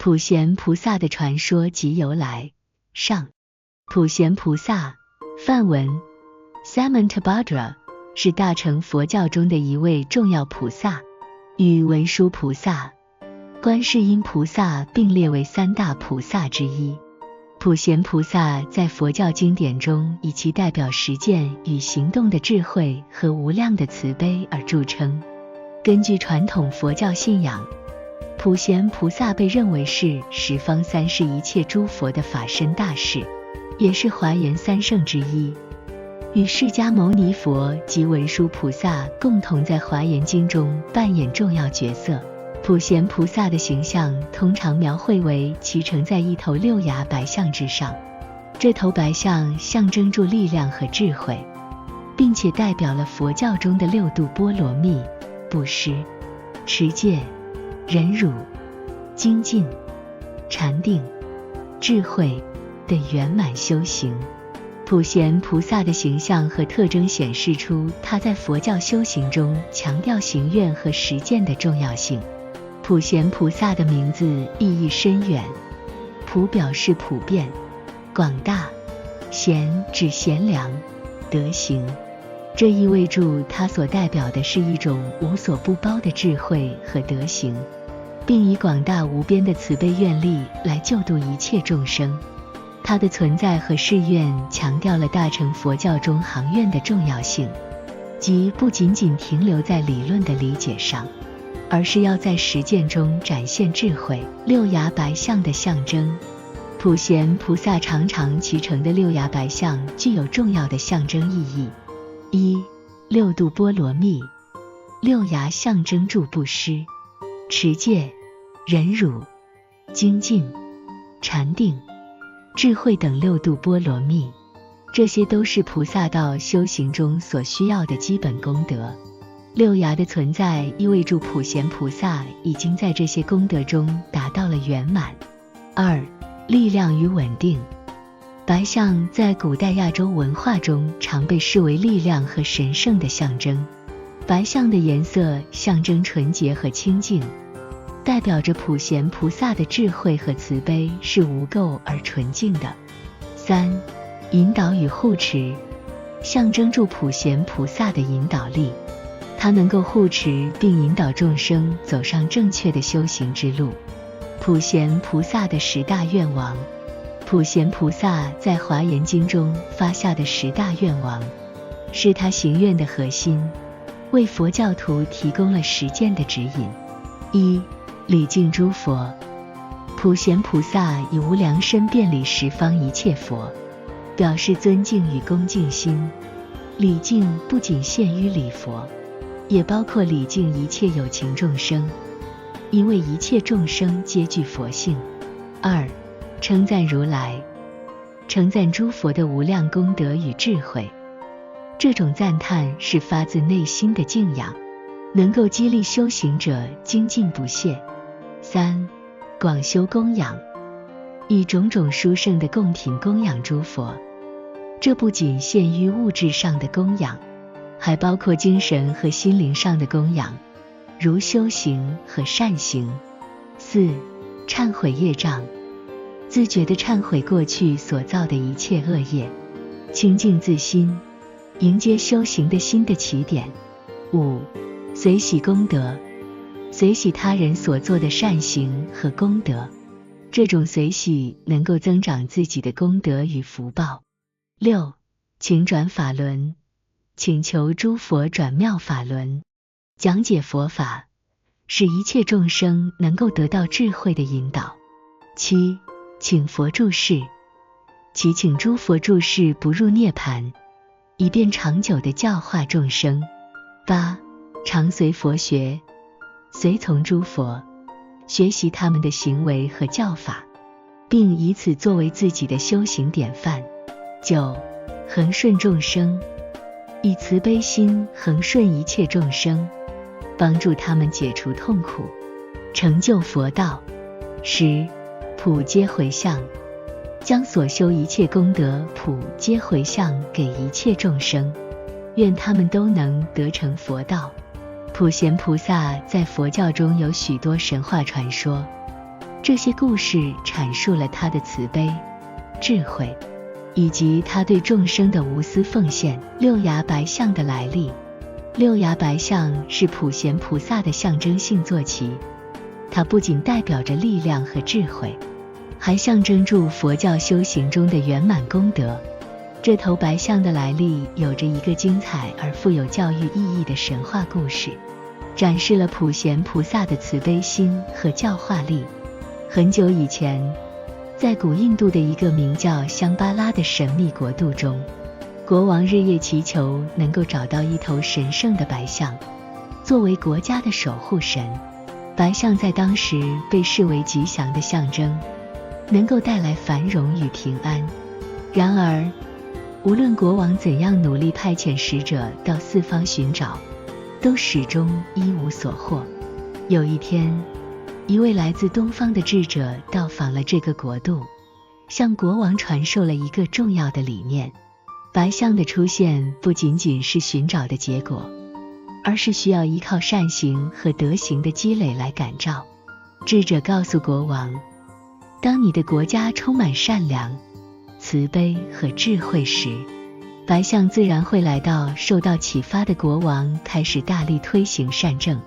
普贤菩萨的传说及由来。上，普贤菩萨，梵文 Samantabhadra， 是大乘佛教中的一位重要菩萨，与文殊菩萨、观世音菩萨并列为三大菩萨之一。普贤菩萨在佛教经典中以其代表实践与行动的智慧和无量的慈悲而著称。根据传统佛教信仰，普贤菩萨被认为是十方三世一切诸佛的法身大士，也是华严三圣之一，与释迦牟尼佛及文殊菩萨共同在华严经中扮演重要角色。普贤菩萨的形象通常描绘为其乘在一头六牙白象之上，这头白象象征住力量和智慧，并且代表了佛教中的六度波罗蜜、布施、持戒、忍辱、精进、禅定、智慧的圆满修行。普贤菩萨的形象和特征显示出他在佛教修行中强调行愿和实践的重要性。普贤菩萨的名字意义深远，普表示普遍、广大，贤指贤良、德行，这意味着他所代表的是一种无所不包的智慧和德行，并以广大无边的慈悲愿力来救度一切众生。他的存在和誓愿强调了大乘佛教中行愿的重要性，即不仅仅停留在理论的理解上，而是要在实践中展现智慧。六牙白象的象征，普贤菩萨常常骑乘的六牙白象具有重要的象征意义。一、六度波罗蜜，六牙象征住布施、持戒、忍辱、精进、禅定、智慧等六度波罗蜜，这些都是菩萨道修行中所需要的基本功德。六牙的存在意味着普贤菩萨已经在这些功德中达到了圆满。二、力量与稳定，白象在古代亚洲文化中常被视为力量和神圣的象征。白象的颜色象征纯洁和清净，代表着普贤菩萨的智慧和慈悲是无垢而纯净的。三、引导与护持，象征住普贤菩萨的引导力，他能够护持并引导众生走上正确的修行之路。普贤菩萨的十大愿望，普贤菩萨在华严经中发下的十大愿望，是他行愿的核心，为佛教徒提供了实践的指引。一、礼敬诸佛，普贤菩萨以无量身遍礼十方一切佛，表示尊敬与恭敬心。礼敬不仅限于礼佛，也包括礼敬一切有情众生，因为一切众生皆具佛性。二、称赞如来，称赞诸佛的无量功德与智慧，这种赞叹是发自内心的敬仰，能够激励修行者精进不懈。三、广修供养，以种种殊胜的供品供养诸佛，这不仅限于物质上的供养，还包括精神和心灵上的供养，如修行和善行。四、忏悔业障，自觉地忏悔过去所造的一切恶业，清净自心，迎接修行的新的起点。五、随喜功德，随喜他人所做的善行和功德，这种随喜能够增长自己的功德与福报。六、请转法轮，请求诸佛转妙法轮，讲解佛法，使一切众生能够得到智慧的引导。七、请佛住世，祈请诸佛住世不入涅槃，以便长久地教化众生。八、常随佛学，随从诸佛，学习他们的行为和教法，并以此作为自己的修行典范。九、恒顺众生，以慈悲心恒顺一切众生，帮助他们解除痛苦，成就佛道。十、普皆回向，将所修一切功德普皆回向给一切众生，愿他们都能得成佛道。普贤菩萨在佛教中有许多神话传说，这些故事阐述了他的慈悲、智慧，以及他对众生的无私奉献。六牙白象的来历。六牙白象是普贤菩萨的象征性坐骑，它不仅代表着力量和智慧，还象征着佛教修行中的圆满功德。这头白象的来历有着一个精彩而富有教育意义的神话故事，展示了普贤菩萨的慈悲心和教化力。很久以前，在古印度的一个名叫香巴拉的神秘国度中，国王日夜祈求能够找到一头神圣的白象，作为国家的守护神。白象在当时被视为吉祥的象征，能够带来繁荣与平安。然而，无论国王怎样努力派遣使者到四方寻找，都始终一无所获。有一天，一位来自东方的智者到访了这个国度，向国王传授了一个重要的理念：白象的出现不仅仅是寻找的结果，而是需要依靠善行和德行的积累来感召。智者告诉国王，当你的国家充满善良、慈悲和智慧时，白象自然会来到。受到启发的国王开始大力推行善政，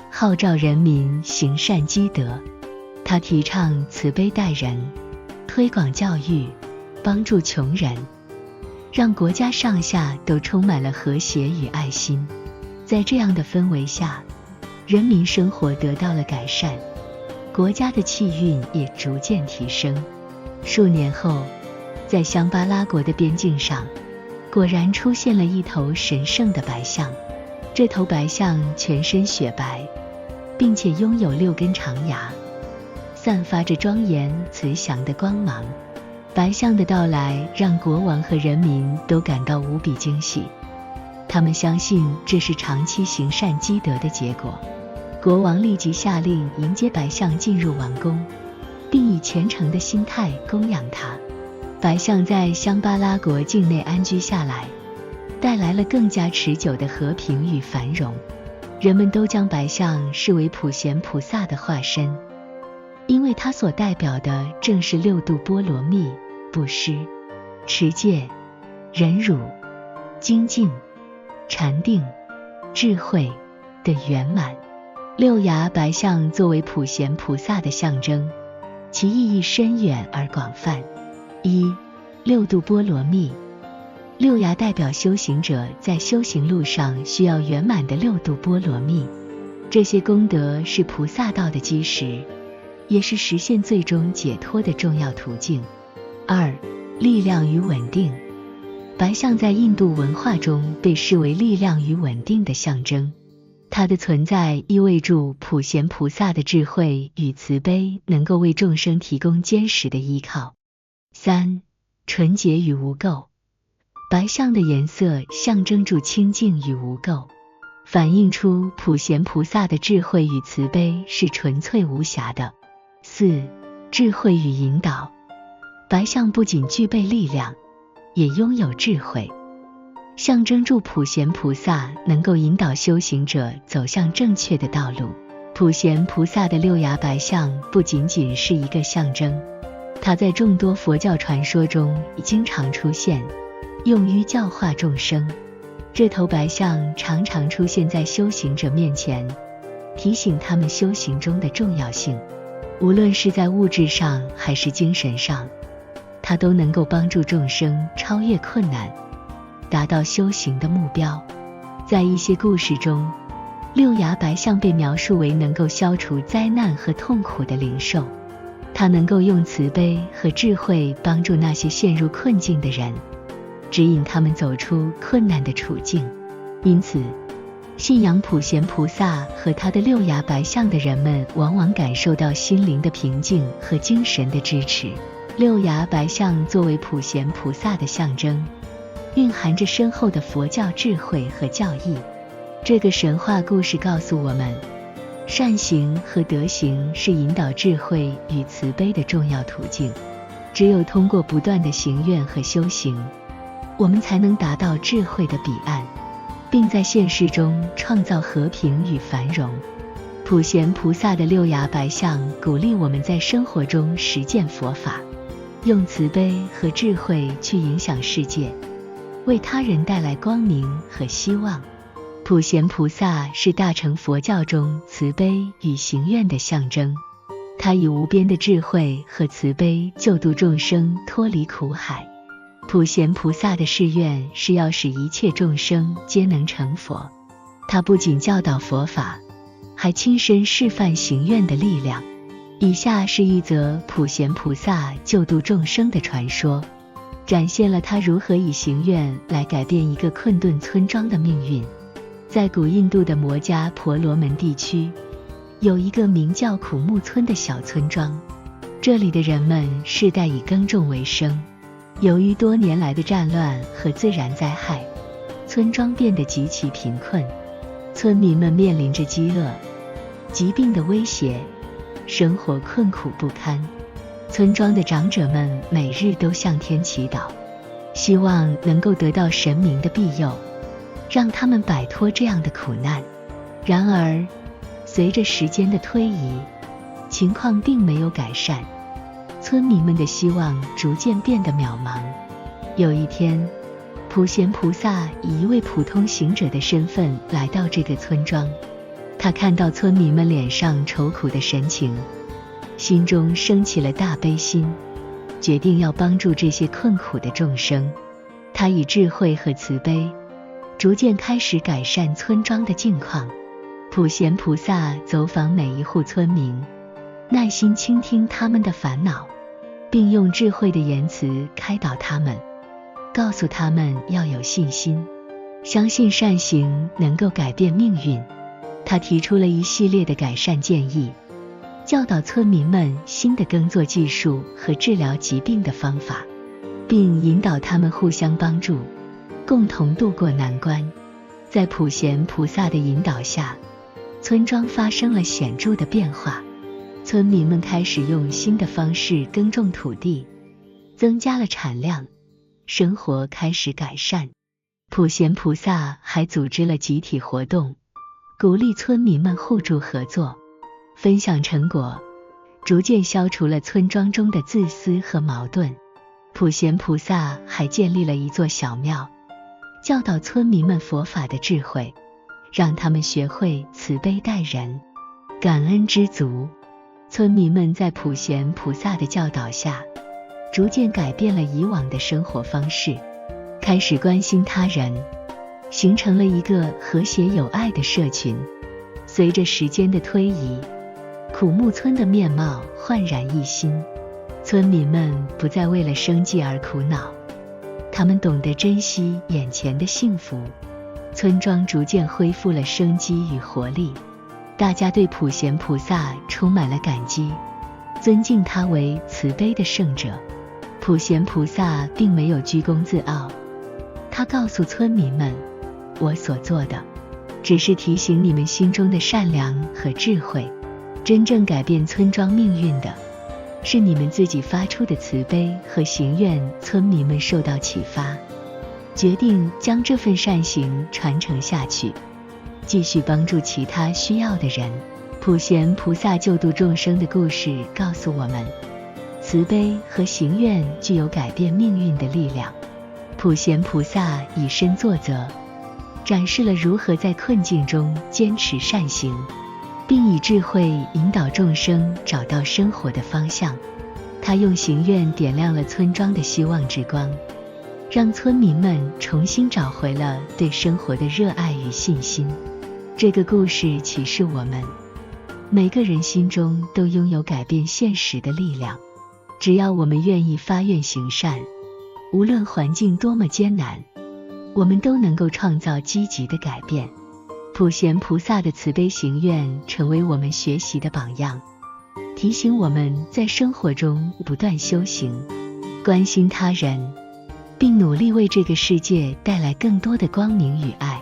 号召人民行善积德。他提倡慈悲待人，推广教育，帮助穷人，让国家上下都充满了和谐与爱心。在这样的氛围下，人民生活得到了改善，国家的气运也逐渐提升。数年后，在香巴拉国的边境上，果然出现了一头神圣的白象。这头白象全身雪白，并且拥有6根长牙，散发着庄严慈祥的光芒。白象的到来让国王和人民都感到无比惊喜，他们相信这是长期行善积德的结果。国王立即下令迎接白象进入王宫，并以虔诚的心态供养它。白象在香巴拉国境内安居下来，带来了更加持久的和平与繁荣。人们都将白象视为普贤菩萨的化身，因为它所代表的正是6度波罗蜜、布施、持戒、忍辱、精进、禅定、智慧的圆满。六牙白象作为普贤菩萨的象征，其意义深远而广泛。6度波罗蜜。六牙代表修行者在修行路上需要圆满的6度波罗蜜，这些功德是菩萨道的基石，也是实现最终解脱的重要途径。力量与稳定。白象在印度文化中被视为力量与稳定的象征，它的存在意味着普贤菩萨的智慧与慈悲能够为众生提供坚实的依靠。纯洁与无垢。白象的颜色象征着清净与无垢，反映出普贤菩萨的智慧与慈悲是纯粹无瑕的。智慧与引导。白象不仅具备力量，也拥有智慧，象征着普贤菩萨能够引导修行者走向正确的道路。普贤菩萨的6牙白象不仅仅是一个象征，它在众多佛教传说中经常出现，用于教化众生。这头白象常常出现在修行者面前，提醒他们修行中的重要性。无论是在物质上还是精神上，它都能够帮助众生超越困难，达到修行的目标。在一些故事中，6牙白象被描述为能够消除灾难和痛苦的灵兽，它能够用慈悲和智慧帮助那些陷入困境的人，指引他们走出困难的处境。因此，信仰普贤菩萨和他的6牙白象的人们往往感受到心灵的平静和精神的支持。6牙白象作为普贤菩萨的象征，蕴含着深厚的佛教智慧和教义。这个神话故事告诉我们，善行和德行是引导智慧与慈悲的重要途径。只有通过不断的行愿和修行，我们才能达到智慧的彼岸，并在现实中创造和平与繁荣。普贤菩萨的六牙白象鼓励我们在生活中实践佛法，用慈悲和智慧去影响世界，为他人带来光明和希望。普贤菩萨是大乘佛教中慈悲与行愿的象征，他以无边的智慧和慈悲救度众生脱离苦海。普贤菩萨的誓愿是要使一切众生皆能成佛，他不仅教导佛法，还亲身示范行愿的力量。以下是一则普贤菩萨救度众生的传说，展现了他如何以行愿来改变一个困顿村庄的命运。在古印度的摩迦婆罗门地区，有一个名叫苦木村的小村庄，这里的人们世代以耕种为生。由于多年来的战乱和自然灾害，村庄变得极其贫困，村民们面临着饥饿、疾病的威胁，生活困苦不堪。村庄的长者们每日都向天祈祷，希望能够得到神明的庇佑，让他们摆脱这样的苦难。然而，随着时间的推移，情况并没有改善，村民们的希望逐渐变得渺茫。有一天，普贤菩萨以一位普通行者的身份来到这个村庄，他看到村民们脸上愁苦的神情，心中升起了大悲心，决定要帮助这些困苦的众生。他以智慧和慈悲逐渐开始改善村庄的境况。普贤菩萨走访每一户村民，耐心倾听他们的烦恼，并用智慧的言辞开导他们，告诉他们要有信心，相信善行能够改变命运。他提出了一系列的改善建议，教导村民们新的耕作技术和治疗疾病的方法，并引导他们互相帮助，共同度过难关。在普贤菩萨的引导下，村庄发生了显著的变化，村民们开始用新的方式耕种土地，增加了产量，生活开始改善。普贤菩萨还组织了集体活动，鼓励村民们互助合作，分享成果，逐渐消除了村庄中的自私和矛盾。普贤菩萨还建立了一座小庙，教导村民们佛法的智慧，让他们学会慈悲待人，感恩知足。村民们在普贤菩萨的教导下，逐渐改变了以往的生活方式，开始关心他人，形成了一个和谐有爱的社群。随着时间的推移，苦木村的面貌焕然一新，村民们不再为了生计而苦恼，他们懂得珍惜眼前的幸福。村庄逐渐恢复了生机与活力，大家对普贤菩萨充满了感激，尊敬他为慈悲的圣者。普贤菩萨并没有居功自傲，他告诉村民们，我所做的只是提醒你们心中的善良和智慧，真正改变村庄命运的是你们自己发出的慈悲和行愿。村民们受到启发，决定将这份善行传承下去，继续帮助其他需要的人。普贤菩萨救度众生的故事告诉我们，慈悲和行愿具有改变命运的力量。普贤菩萨以身作则，展示了如何在困境中坚持善行，并以智慧引导众生找到生活的方向。他用行愿点亮了村庄的希望之光，让村民们重新找回了对生活的热爱与信心。这个故事启示我们，每个人心中都拥有改变现实的力量，只要我们愿意发愿行善，无论环境多么艰难，我们都能够创造积极的改变。普贤菩萨的慈悲行愿成为我们学习的榜样，提醒我们在生活中不断修行，关心他人，并努力为这个世界带来更多的光明与爱。